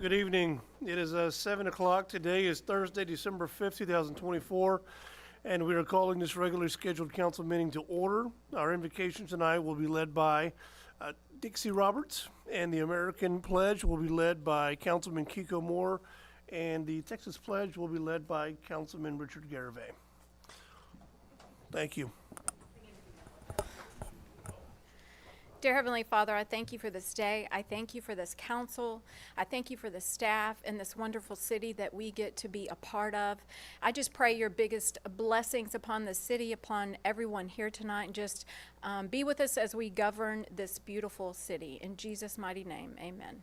Good evening. It is 7 o'clock. Today is Thursday, December 5th, 2024, and we are calling this regularly scheduled council meeting to order. Our invocation tonight will be led by Dixie Roberts, and the American Pledge will be led by Councilman Kiko Moore, and the Texas Pledge will be led by Councilman Richard Garavay. Thank you. Dear Heavenly Father, I thank you for this day. I thank you for this council. I thank you for the staff and this wonderful city that we get to be a part of. I just pray your biggest blessings upon the city, upon everyone here tonight, and just be with us as we govern this beautiful city. In Jesus' mighty name, amen.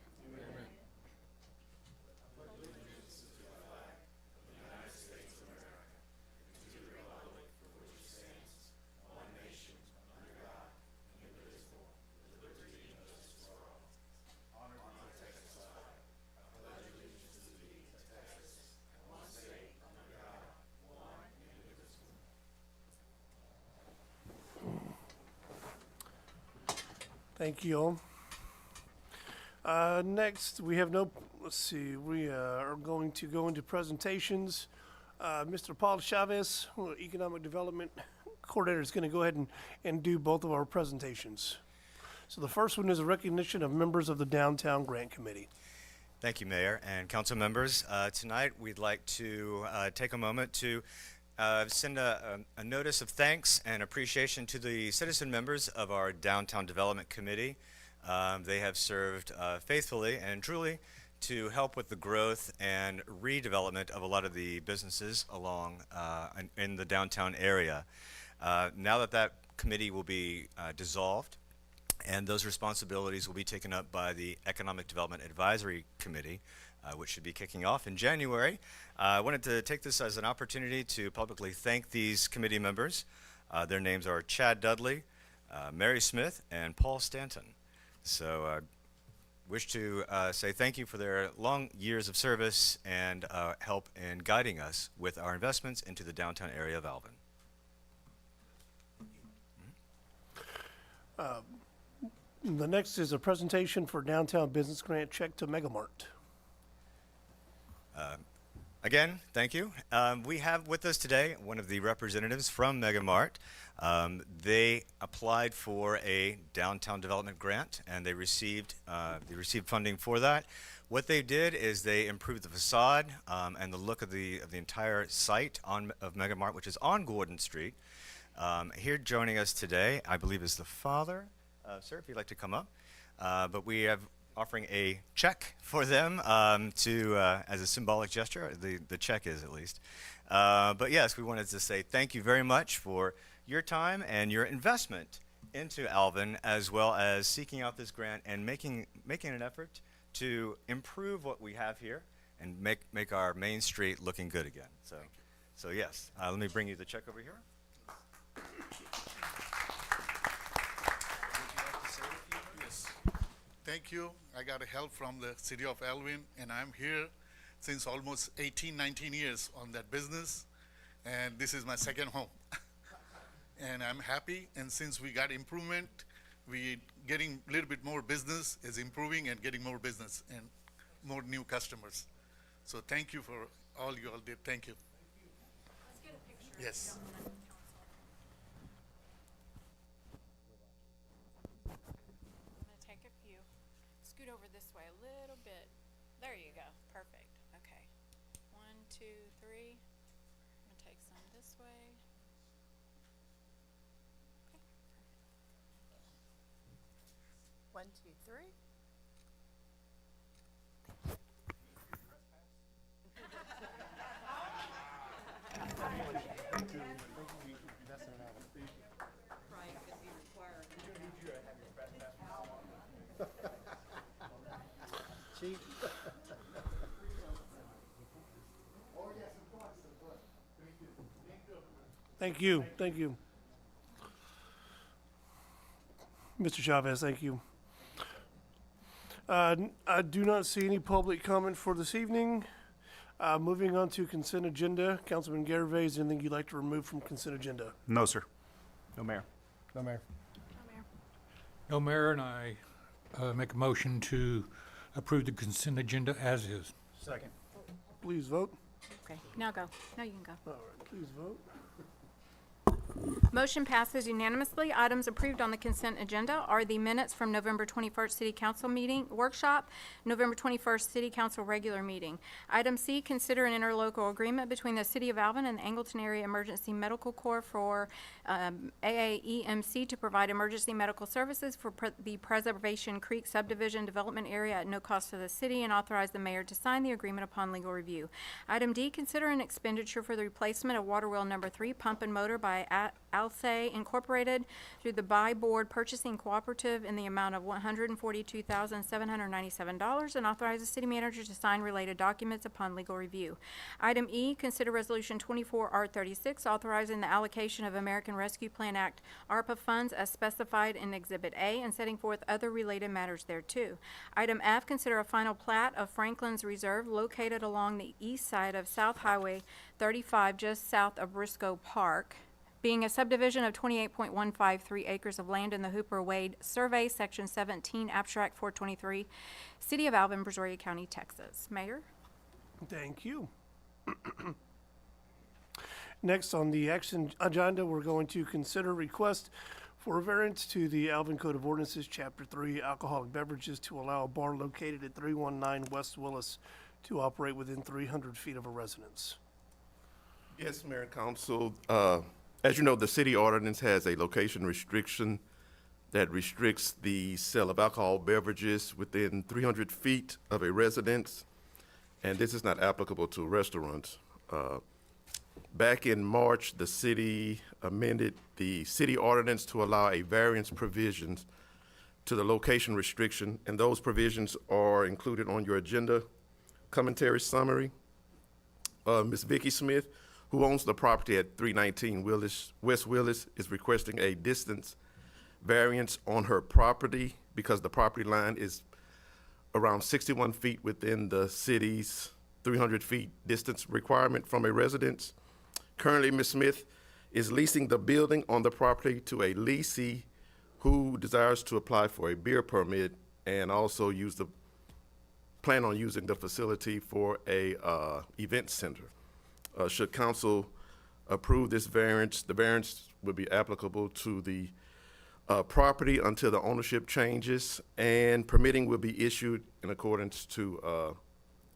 Thank you all. Next, we have let's see, we are going to go into presentations. Mr. Paul Chavez, Economic Development Coordinator, is going to go ahead and do both of our presentations. So the first one is a recognition of members of the Downtown Grant Committee. Thank you, Mayor and council members. Tonight, we'd like to take a moment to send a notice of thanks and appreciation to the citizen members of our Downtown Development Committee. They have served faithfully and truly to help with the growth and redevelopment of a lot of the businesses along in the downtown area. Now that committee will be dissolved, and those responsibilities will be taken up by the Economic Development Advisory Committee, which should be kicking off in January. I wanted to take this as an opportunity to publicly thank these committee members. Their names are Chad Dudley, Mary Smith, and Paul Stanton. So I wish to say thank you for their long years of service and help in guiding us with our investments into the downtown area of Alvin. The next is a presentation for Downtown Business Grant check to Megamart. Again, thank you. We have with us today one of the representatives from Megamart. They applied for a downtown development grant, and they received funding for that. What they did is they improved the facade and the look of the entire site of Megamart, which is on Gordon Street. Here joining us today, I believe, is the father. Sir, if you'd like to come up. But we have offering a check for them as a symbolic gesture. The check is, at least. But yes, we wanted to say thank you very much for your time and your investment into Alvin, as well as seeking out this grant and making an effort to improve what we have here and make our main street looking good again. So yes, let me bring you the check over here. Thank you. I got help from the city of Alvin, and I'm here since almost 18, 19 years on that business, and this is my second home. And I'm happy, and since we got improvement, we getting a little bit more business, is improving and getting more business and more new customers. So thank you for all you all did. Thank you. Let's get a picture. Yes. Scoot over this way a little bit. There you go. Perfect. Okay. 1, 2, 3. I'm going to take some this way. Okay. 1, 2, 3. Thank you. Thank you. Mr. Chavez, thank you. I do not see any public comment for this evening. Moving on to consent agenda. Councilman Garavay, is there anything you'd like to remove from consent agenda? No, sir. No, Mayor. No, Mayor. Come here. No, Mayor, and I make a motion to approve the consent agenda as is. Second. Please vote. Okay, now go. No, you can go. All right, please vote. Motion passes unanimously. Items approved on the consent agenda are the minutes from November 21st City Council meeting workshop, November 21st City Council regular meeting. Item C, consider an interlocal agreement between the City of Alvin and the Angleton Area Emergency Medical Corps for AAEMC to provide emergency medical services for the Preservation Creek subdivision development area at no cost to the city, and authorize the mayor to sign the agreement upon legal review. Item D, consider an expenditure for the replacement of water well number 3 pump and motor by Alsay Incorporated through the Buy Board Purchasing Cooperative in the amount of $142,797, and authorize the city manager to sign related documents upon legal review. Item E, consider Resolution 24R36, authorizing the allocation of American Rescue Plan Act ARPA funds as specified in Exhibit A and setting forth other related matters thereto. Item F, consider a final plat of Franklin's Reserve located along the east side of South Highway 35, just south of Briscoe Park, being a subdivision of 28.153 acres of land in the Hooper Wade Survey, Section 17, Abstract 423, City of Alvin, Brazoria County, Texas. Mayor? Thank you. Next on the action agenda, we're going to consider request for a variance to the Alvin Code of Ordinances, Chapter 3, alcoholic beverages, to allow a bar located at 319 West Willis to operate within 300 feet of a residence. Yes, Mayor and Council. As you know, the city ordinance has a location restriction that restricts the sale of alcohol beverages within 300 feet of a residence, and this is not applicable to restaurants. Back in March, the city amended the city ordinance to allow a variance provisions to the location restriction, and those provisions are included on your agenda commentary summary. Ms. Vicky Smith, who owns the property at 319 West Willis, is requesting a distance variance on her property because the property line is around 61 feet within the city's 300 feet distance requirement from a residence. Currently, Ms. Smith is leasing the building on the property to a leasee who desires to apply for a beer permit and also plan on using the facility for a event center. Should council approve this variance, the variance would be applicable to the property until the ownership changes, and permitting will be issued in accordance to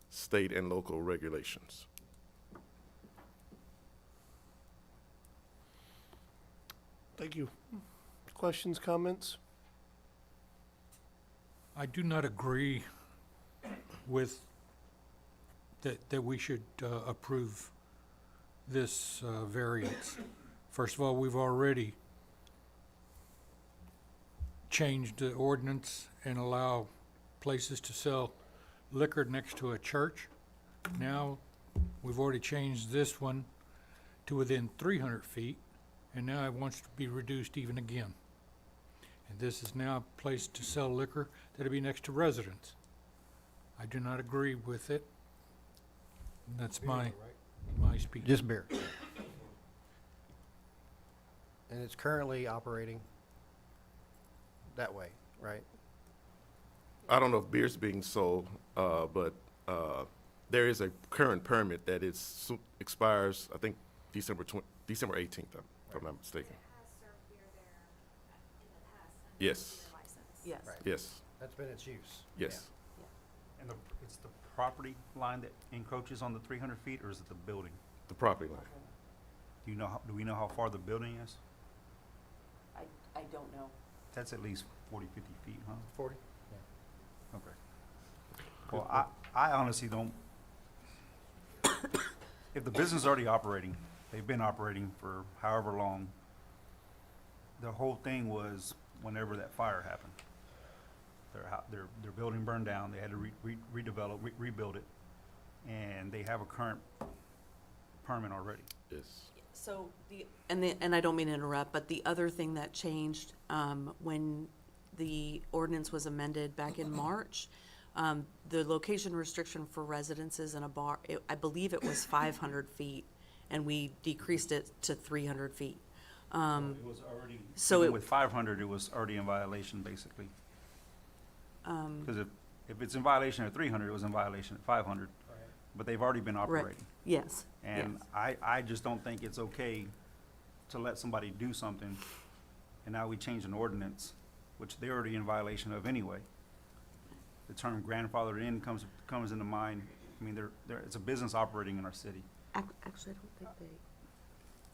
state and local regulations. Thank you. Questions, comments? I do not agree with that we should approve this variance. First of all, we've already changed the ordinance and allow places to sell liquor next to a church. Now, we've already changed this one to within 300 feet, and now it wants to be reduced even again. And this is now a place to sell liquor that'll be next to residents. I do not agree with it. And that's my speech. Just beer. And it's currently operating that way, right? I don't know if beer's being sold, but there is a current permit that expires, I think, December 18th, if I'm not mistaken. Yes, Yes. Right. yes, That's been its use. yes. And it's the property line that encroaches on the 300 feet, or is it the building? The property line. Do we know how far the building is? I don't know. That's at least 40, 50 feet, huh? 40? Okay. Well, I honestly don't, if the business is already operating, they've been operating for however long, the whole thing was whenever that fire happened. Their building burned down, they had to rebuild it, and they have a current permit already. Yes. So and I don't mean to interrupt, but the other thing that changed, when the ordinance was amended back in March, the location restriction for residences in a bar, I believe it was 500 feet, and we decreased it to 300 feet. It was already, so even with 500, it was already in violation, basically. Because If it's in violation at 300, it was in violation at 500. But they've already been Right. operating. Yes. And yes. I just don't think it's okay to let somebody do something, and now we change an ordinance, which they're already in violation of anyway. The term grandfathered in comes into mind. I mean, it's a business operating in our city. Actually, I don't think they,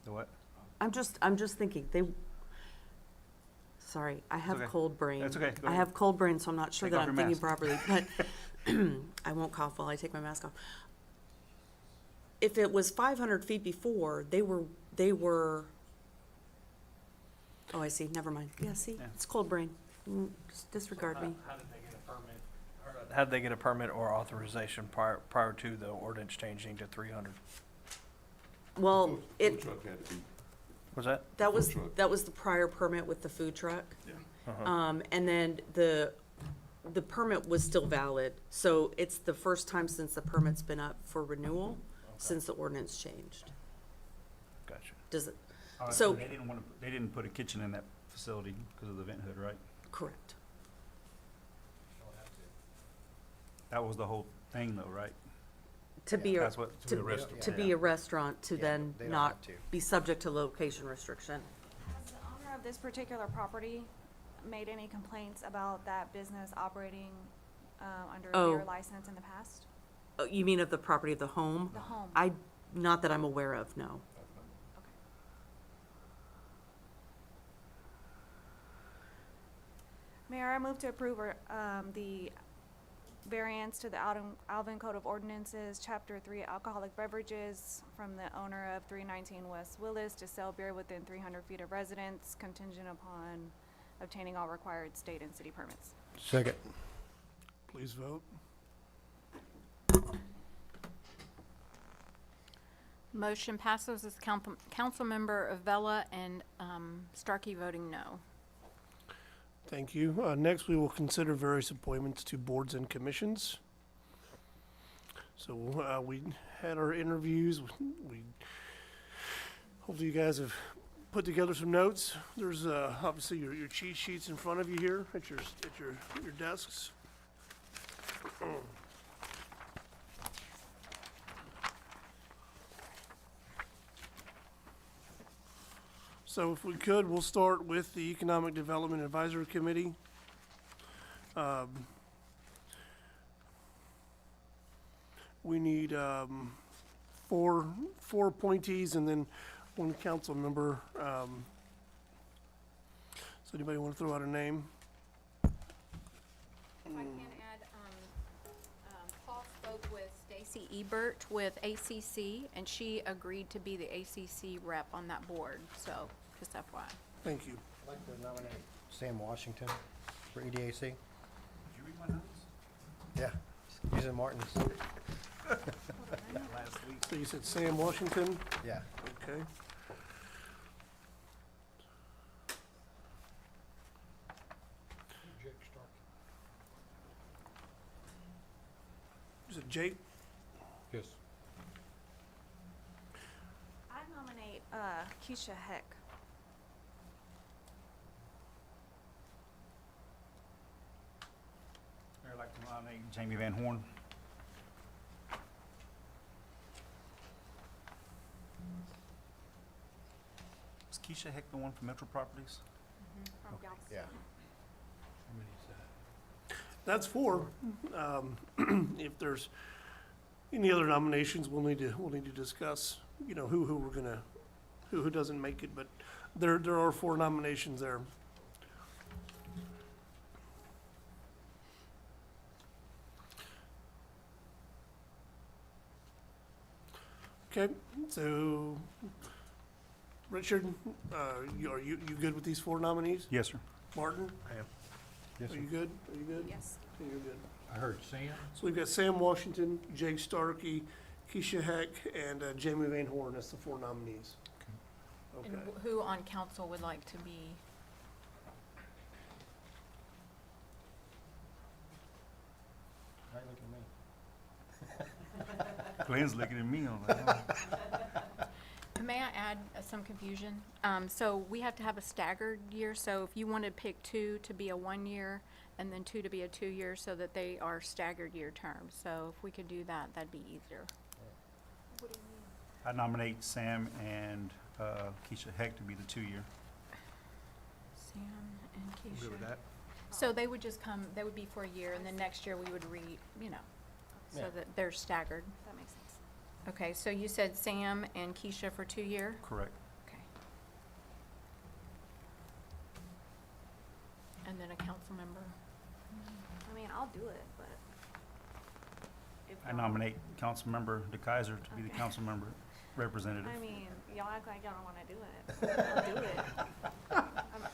The what? I'm just thinking, sorry, I have okay. cold brain. That's okay. Go I ahead. have cold brain, so I'm not sure Take that off I'm your thinking mask. properly, but I won't cough while I take my mask off. If it was 500 feet before, they were, oh, I see, never mind. Yeah, see, Yeah. it's cold brain. Just disregard me. How did they get a permit? How did they get a permit or authorization prior to the ordinance changing to 300? Well, it, Was that? that was the prior permit with the food truck. And then the permit was still valid, so it's the first time since the permit's been up for renewal, since the ordinance changed. Gotcha. Does it, So So- they didn't put a kitchen in that facility because of the vent hood, right? correct. That was the whole thing though, right? To be a, That's what, to be a restaurant, to Yeah, then they don't not have to. be subject to location restriction. Has the owner of this particular property made any complaints about that business operating under a Oh. beer license in the past? Oh, you mean of the property of the home? The home? Not that I'm aware of, no. Okay. Mayor, I move to approve the variance to the Alvin Code of Ordinances, Chapter 3 Alcoholic Beverages, from the owner of 319 West Willis to sell beer within 300 feet of residence, contingent upon obtaining all required state and city permits. Second. Please vote. Motion passes with Councilmember Avella and Starkey voting no. Thank you. Next, we will consider various appointments to boards and commissions. So we had our interviews. We hopefully you guys have put together some notes. There's obviously your cheat sheets in front of you here at your desks. So if we could, we'll start with the Economic Development Advisory Committee. We need four appointees and then one council member. So anybody want to throw out a name? If I can add, Paul spoke with Stacy Ebert with ACC, and she agreed to be the ACC rep on that board, so just FYI. Thank you. I'd like to nominate Sam Washington for EDAC. did you read my notes? Yeah, using Martin's. Last week. So you said Sam Washington? Yeah. Okay. Is it Jake? Yes. I nominate Keisha Heck. I'd like to nominate Jamie Van Horn. Is Keisha Heck the one from Metro Properties? From Galveston. Yeah. That's four. If there's any other nominations, we'll need to discuss, you know, who we're gonna, who doesn't make it, but there are four nominations there. Okay, so, Richard, are you good with these four nominees? Yes, sir. Martin, Yes, are sir. you good? Are you good? Yes. Okay, you're good. I heard Sam. So we've got Sam Washington, Jake Starkey, Keisha Heck, and Jamie Van Horn. That's the four nominees. And Okay. who on council would like to be? Why are you looking at me? Glenn's looking at me on that. May I had some confusion. So we have to have a staggered year, so if you want to pick 2 to be a 1 year and then 2 to be a 2 year, so that they are staggered year terms. So if we could do that, that'd be easier. I nominate Sam and Keisha Heck to be the 2-year. Sam and Keisha. Good with that? So they would just come, they would be for a year, and then next year we would so Yeah. that they're staggered. That makes sense. Okay, so you said Sam and Keisha for 2 year? Correct. Okay. And then a council member. I mean, I'll do it, but. if I y'all- nominate Councilmember DeKaiser to be the Okay. council member representative. I mean, y'all act like y'all don't wanna do it. I'll do it. I'm-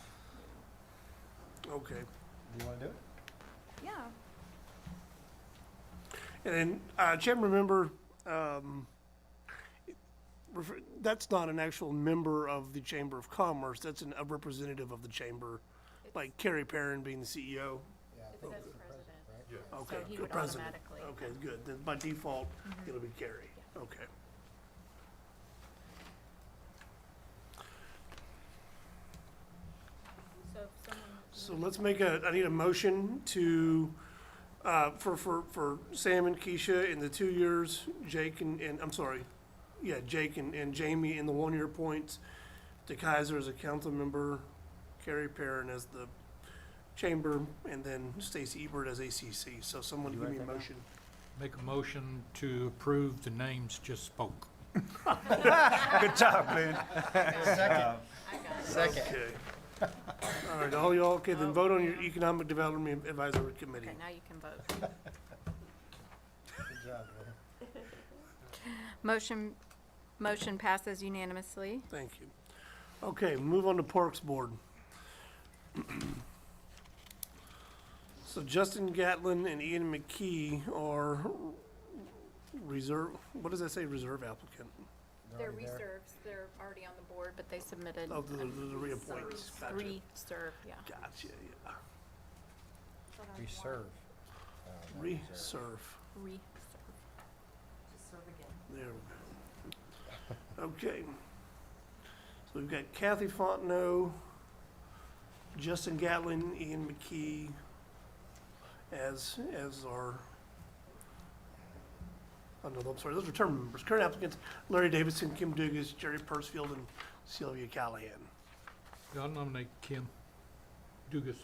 Okay. Do you wanna do it? Yeah. And then, Chairman, remember, that's not an actual member of the Chamber of Commerce, that's a representative of the chamber, like Carrie Perrin being the CEO. Yeah. It says president, Okay, so he good, would president. automatically. Okay, good, then by default, it'll be Carrie, okay. So if someone. So let's make I need a motion to, for Sam and Keisha in the 2 years, Jake and I'm sorry, yeah, Jake and Jamie in the 1 year points, DeKaiser as a council member, Carrie Perrin as the chamber, and then Stacy Ebert as ACC. So someone You give me a write that down? motion. Make a motion to approve the names just spoke. Good job, Glenn. Second. Okay. All right, all y'all, okay, then vote on your Economic Development Advisory Committee. Okay, now you can vote. Good job, man. Motion passes unanimously. Thank you. Okay, move on to Parks Board. So Justin Gatlin and Ian McKee are reserve, what does that say, reserve applicant? They're already there. reserves, they're already on the board, but they submitted. Oh, the reappoints, gotcha. Reserve, yeah. Gotcha, yeah. So there's one. Reserve. Reserve, Reserve. there we go. Okay. So we've got Kathy Fontenot, Justin Gatlin, Ian McKee as our, oh no, I'm sorry, those are term members. Current applicants, Larry Davidson, Kim Dugas, Jerry Pursfield, and Sylvia Callahan. I'll nominate Kim Dugas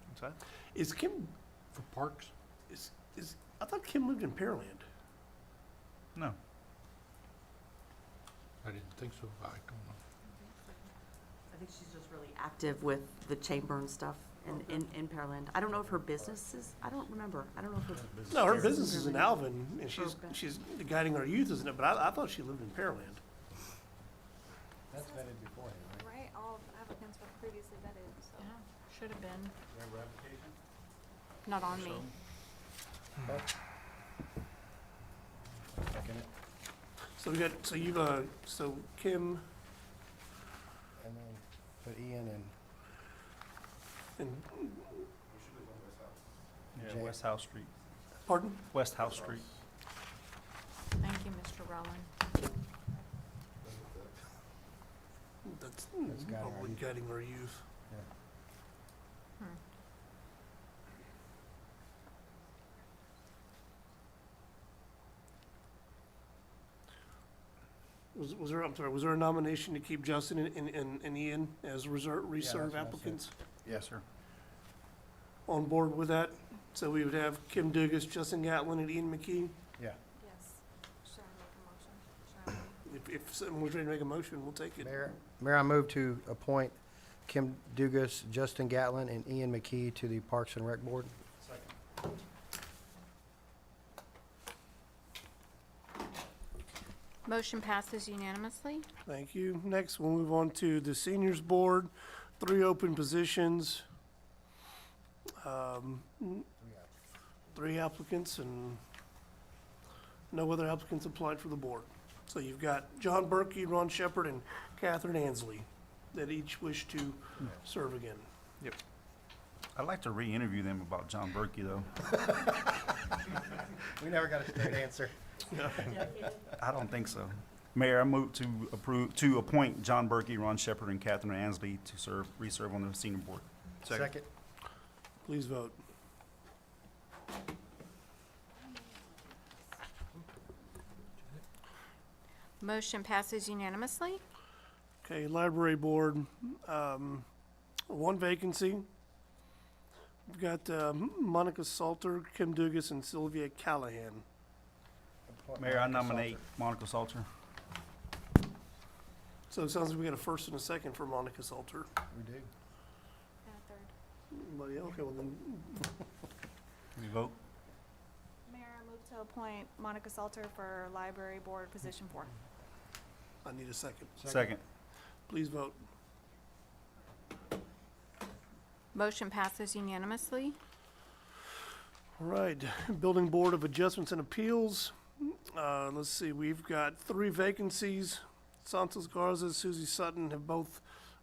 What's that? Is Kim, for Parks. I thought Kim lived in Pearland. No. I didn't think so. I don't know. I think she's just really active with the chamber and stuff in Pearland. I don't know if her business is, I don't remember. I don't know if her. No, her Yes, business is in Pearland. Alvin, and she's Okay. guiding our youth, isn't it? But I thought she lived in Pearland. That's vetted beforehand, right? Right, all applicants were previously vetted, so. Yeah, should have been. Member application? Not on me. Second it. So we got, so you've, so Kim And then put Ian and, Yeah, Jay. West House Street. pardon? West House Street. Thank you, Mr. Rowland. That's guiding our probably youth. guiding our youth. Yeah. Was there, I'm sorry, was there a nomination to keep Justin and Ian as reserve that's what I said. applicants Yes, sir. on board with that? So we would have Kim Dugas, Justin Gatlin, and Ian McKee? Yeah. Yes. Should I make a motion? Should I wait? If someone's ready to make a motion, we'll take it. Mayor, I move to appoint Kim Dugas, Justin Gatlin, and Ian McKee to the Parks and Rec Board. Motion passes unanimously. Thank you. Next, we'll move on to the Seniors Board, 3 open positions. 3 applicants and no other applicants applied for the board. So you've got John Berkey, Ron Shepard, and Catherine Ansley that each wish to serve again. I'd like to re-interview them about John Berkey, though. We never got a straight answer. I don't think so. Mayor, I move to appoint John Berkey, Ron Shepherd, and Catherine Ansley to reserve on the senior board. Second. Please vote. Motion passes unanimously. Okay, library board, one vacancy. We've got Monica Salter, Kim Dugas, and Sylvia Callahan. Mayor, I nominate Monica Salter. So it sounds like we got a first and a second for Monica Salter. We do. Anybody else? Okay, well then, Can you vote? Mayor, I move to appoint Monica Salter for library board position 4. I need a second. Second. Please vote. Motion passes unanimously. All right, Building Board of Adjustments and Appeals. Let's see, we've got 3 vacancies. Santos Garza, Susie Sutton have both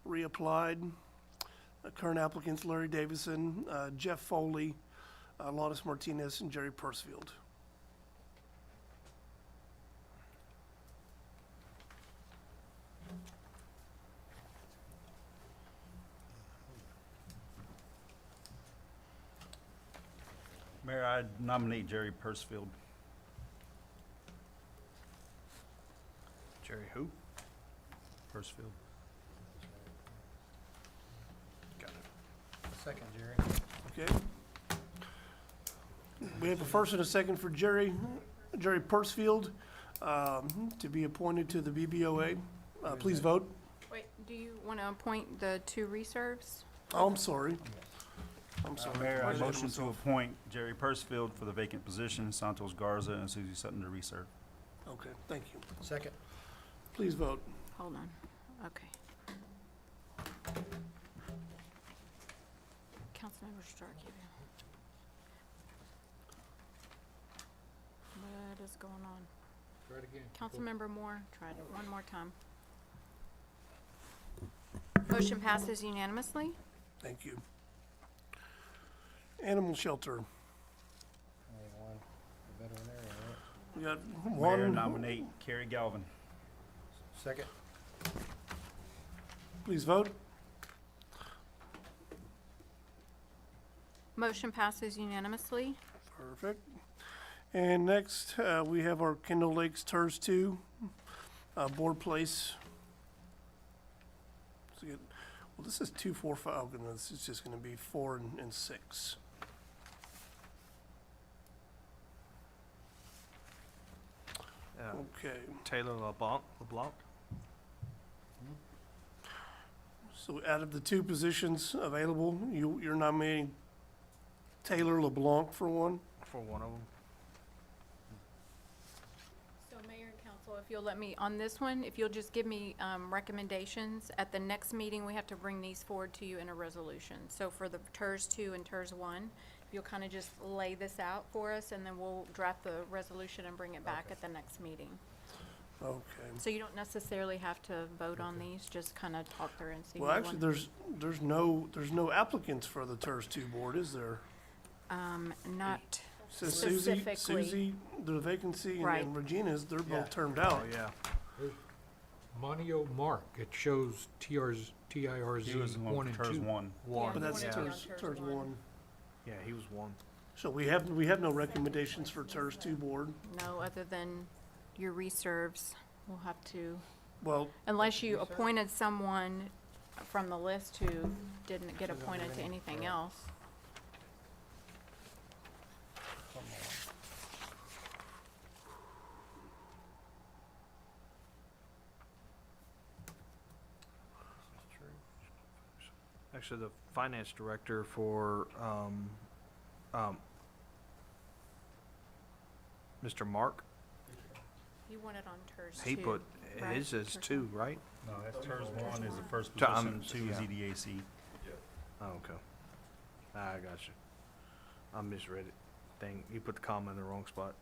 reapplied. Current applicants Larry Davison, Jeff Foley, Lotus Martinez, and Jerry Persfield. Mayor, I nominate Jerry Persfield. Jerry who? Persfield. Got it. Second, Jerry. Okay. We have a first and a second for Jerry Persfield, to be appointed to the BBOA. Please vote. Wait, do you want to appoint the 2 reserves? Oh, I'm sorry. I'm sorry. Mayor, I Right ahead of motion to myself. appoint Jerry Persfield for the vacant position, Santos Garza and Susie Sutton to reserve. Okay, thank you. Second. Please vote. Hold on. Okay. Councilmember Stark, you. What is going on? Try it again. Councilmember Moore, try it one more time. Motion passes unanimously. Thank you. Animal Shelter. Only one. The veterinarian, right? We got Mayor, one. nominate Carrie Galvin. Second. Please vote. Motion passes unanimously. Perfect. And next, we have our Kendall Lakes TERS 2, board place. So we get- Well, this is 2, 4, 5, okay, no, this is just gonna be 4 and 6. Yeah. Okay, Taylor LeBlanc. so out of the 2 positions available, you're nominating Taylor LeBlanc for one? For one of them. So Mayor and Council, if you'll let me, on this one, if you'll just give me recommendations, at the next meeting, we have to bring these forward to you in a resolution. So for the TERS 2 and TERS 1, if you'll kind of just lay this out for us, and then we'll draft the resolution and bring it back at the next meeting. Okay. So you don't necessarily have to vote on these, just kind of talk through and see. Well, who you actually, want. there's no applicants for the TERS 2 board, is there? Not Says Susie, specifically. the vacancy, and Right. and Regina's, they're Yeah. both termed out. Oh, yeah. Monio Mark, it shows TIRZ He was the 1 one and for TERS 2. 1. One. But that's Yeah. TERS 1. Yeah, he was one. So we have no recommendations for TERS 2 board. No, other than your reserves. We'll have to, Well, unless you appointed someone from the list who didn't get appointed to anything else. Actually, the finance director for, Mr. Mark, You want it on TERS 2. he put, right? his is TERS 2, right? No, that's TERS 1 is the first Tom, position, 2 is yeah. EDAC. Oh, okay. I got you. I misread it. Dang, you put the comma in the wrong spot.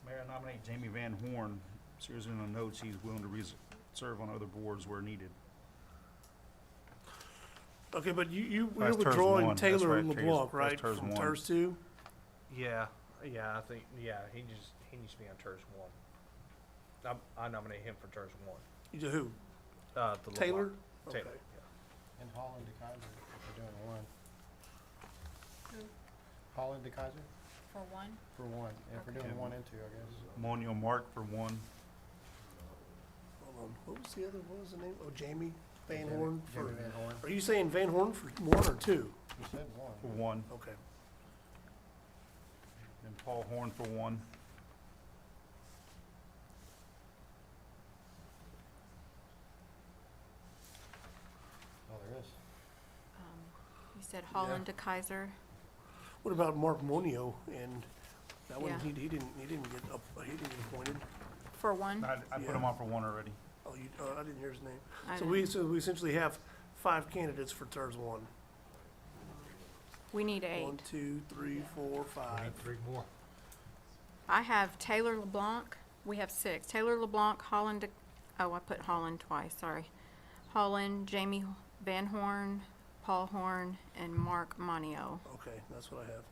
Mayor, I nominate Jamie Van Horn. Seriously, in the notes, he's willing to serve on other boards where needed. Okay, but you're That's TERS withdrawing 1. That's Taylor right, LeBlanc, TERS right? TERS From 1. TERS 2? Yeah, yeah, I think, yeah, he needs to be on TERS 1. I nominate him for TERS 1. You do who? The LeBlanc. Taylor? Taylor, Okay. yeah. And Holland to Kaiser, if we're doing one. Holland to Kaiser For one? for one, and if we're doing Okay. 1 and 2, I guess. Monio Mark for 1. Hold on. What was the other, what was the name? Oh, Jamie Van Jamie- Horn for, Jamie Van Horn. are you saying Van Horn for 1 or 2? You said 1. For 1. Okay. And Paul Horn for 1. Oh, there is. You said Holland to Kaiser. What about Mark Monio? And that one, Yeah. he didn't get appointed. For one? I put Yeah. him on for 1 already. Oh, I didn't hear his name. I So know. we essentially have 5 candidates for TERS 1. We need 1, 8. 2, 3, 4, 5. 3 more. I have Taylor LeBlanc. We have 6. Taylor LeBlanc, Holland, I put Holland twice, sorry. Holland, Jamie Van Horn, Paul Horn, and Mark Monio. Okay, that's what I have.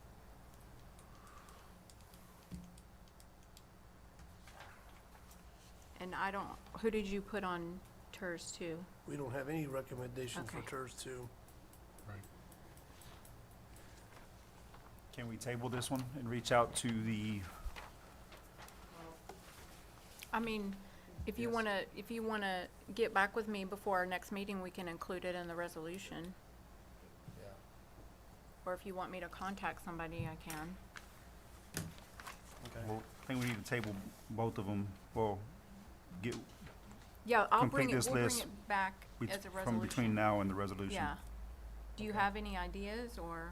And I don't, who did you put on TERS 2? We don't have any recommendation for Okay. TERS 2. Can we table this one and reach out to the, I mean, if you wanna get back with me before our next meeting, we can include it in the resolution. Yeah. Or if you want me to contact somebody, I can. Okay. well, I think we need to table both of them. Well, get, Yeah, I'll Complete bring it, this we'll bring list it back as a resolution. from between now and the resolution. Yeah. Do you have any ideas, or?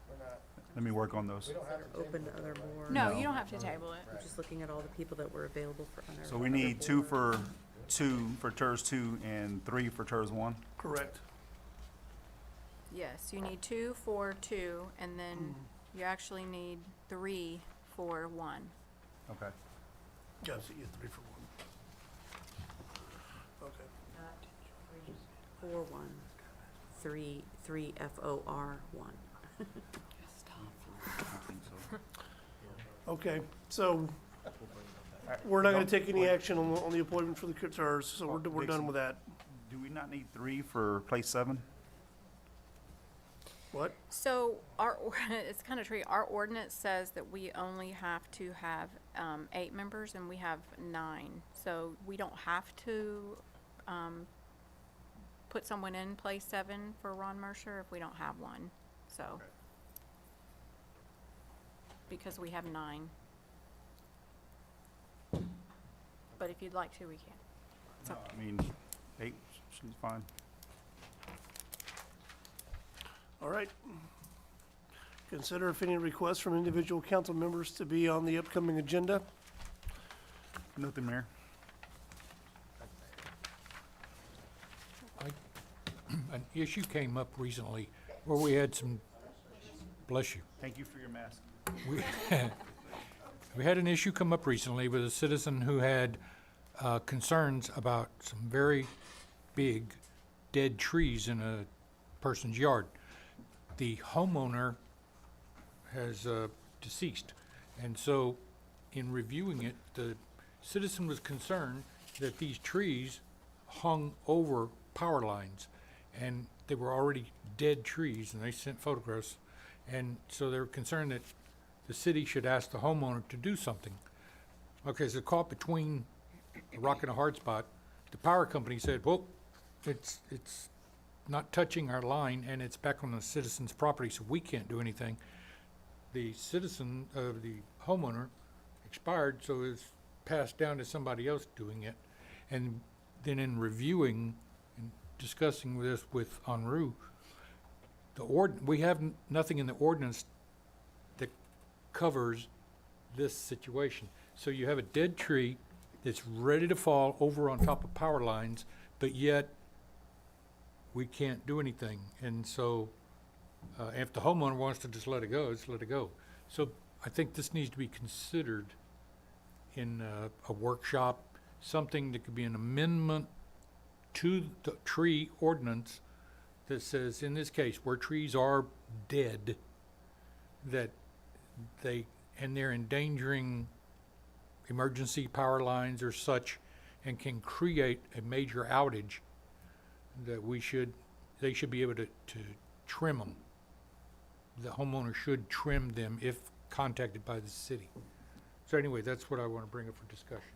We're not, Let me work on those. we don't have to table Open to it, other though, right? boards. No, No. you don't have to table it. I'm just looking at all the people that were available for other. So we other need 2 boards. for 2 for TERS 2 and 3 for TERS 1. Correct. Yes, you need 2 for 2, and then you actually need 3 for 1. Okay. Yeah, so you get 3 for 1. Okay. 4-1, 3 FOR1. I think so. Okay, so we're not gonna take any action on the appointment for the TERS, so we're done Dixon. with that. Do we not need 3 for place 7? What? So it's kind of tricky. Our ordinance says that we only have to have 8 members, and we have 9. So we don't have to put someone in place 7 for Ron Mercer if we don't have one, so. Okay. Because we have 9. But if you'd like to, we can. No, I mean, 8, she's fine. All right. Consider if any requests from individual council members to be on the upcoming agenda. Nothing, Mayor. An issue came up recently where we had some, bless you. Thank you for your mask. We had an issue come up recently with a citizen who had concerns about some very big dead trees in a person's yard. The homeowner has deceased, and so in reviewing it, the citizen was concerned that these trees hung over power lines, and they were already dead trees, and they sent photographs, and so they were concerned that the city should ask the homeowner to do something. Okay, so caught between a rock and a hard spot. The power company said, well, it's not touching our line, and it's back on the citizen's property, so we can't do anything. The citizen, the homeowner expired, so it's passed down to somebody else doing it. And then in reviewing and discussing this with Enru, we have nothing in the ordinance that covers this situation. So you have a dead tree that's ready to fall over on top of power lines, but yet we can't do anything. And so, if the homeowner wants to just let it go, just let it go. So I think this needs to be considered in a workshop, something that could be an amendment to the tree ordinance that says, in this case, where trees are dead, that they're endangering emergency power lines or such, and can create a major outage, that they should be able to trim them. The homeowner should trim them if contacted by the city. So anyway, that's what I want to bring up for discussion.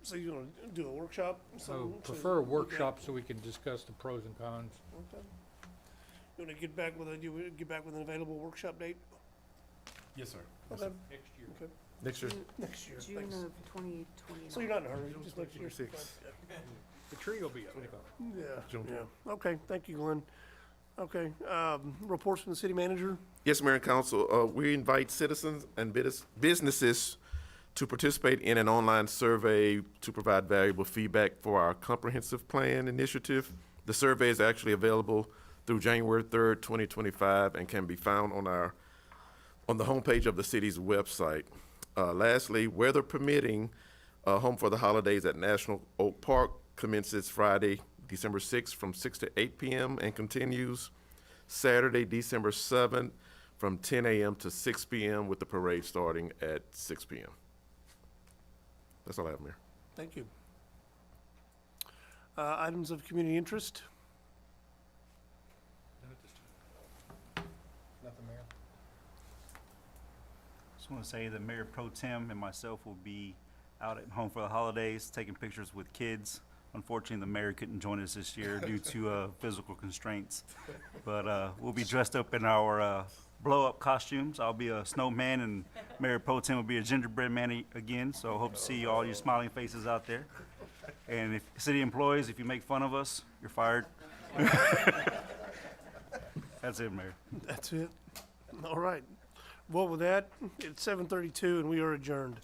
So you want to do a workshop? So prefer a workshop so we can discuss the pros and cons. Okay. You want to get back with an available workshop date? Yes, sir. Okay. Next year. Okay. Next year. Next year. June Thanks. of 2029. So you're not in a hurry, just next year. The tree will be up. Yeah, June yeah. Okay, thank you, Glenn. Okay, reports from the city manager? Yes, Mayor and Council, we invite citizens and businesses to participate in an online survey to provide valuable feedback for our comprehensive plan initiative. The survey is actually available through January 3rd, 2025, and can be found on the homepage of the city's website. Lastly, weather permitting, Home for the Holidays at National Oak Park commences Friday, December 6th from 6 to 8 p.m. and continues Saturday, December 7th from 10 a.m. to 6 p.m. with the parade starting at 6 p.m. That's all I have, Mayor. Thank you. Items of community interest? Nothing, Mayor. Just want to say that Mayor Pro Tem and myself will be out at Home for the Holidays, taking pictures with kids. Unfortunately, the mayor couldn't join us this year due to physical constraints. But we'll be dressed up in our blow-up costumes. I'll be a snowman, and Mayor Pro Tem will be a gingerbread man again. So hope to see all your smiling faces out there. And if city employees, if you make fun of us, you're fired. That's it, Mayor. That's it? All right. Well, with that, it's 7:32 and we are adjourned.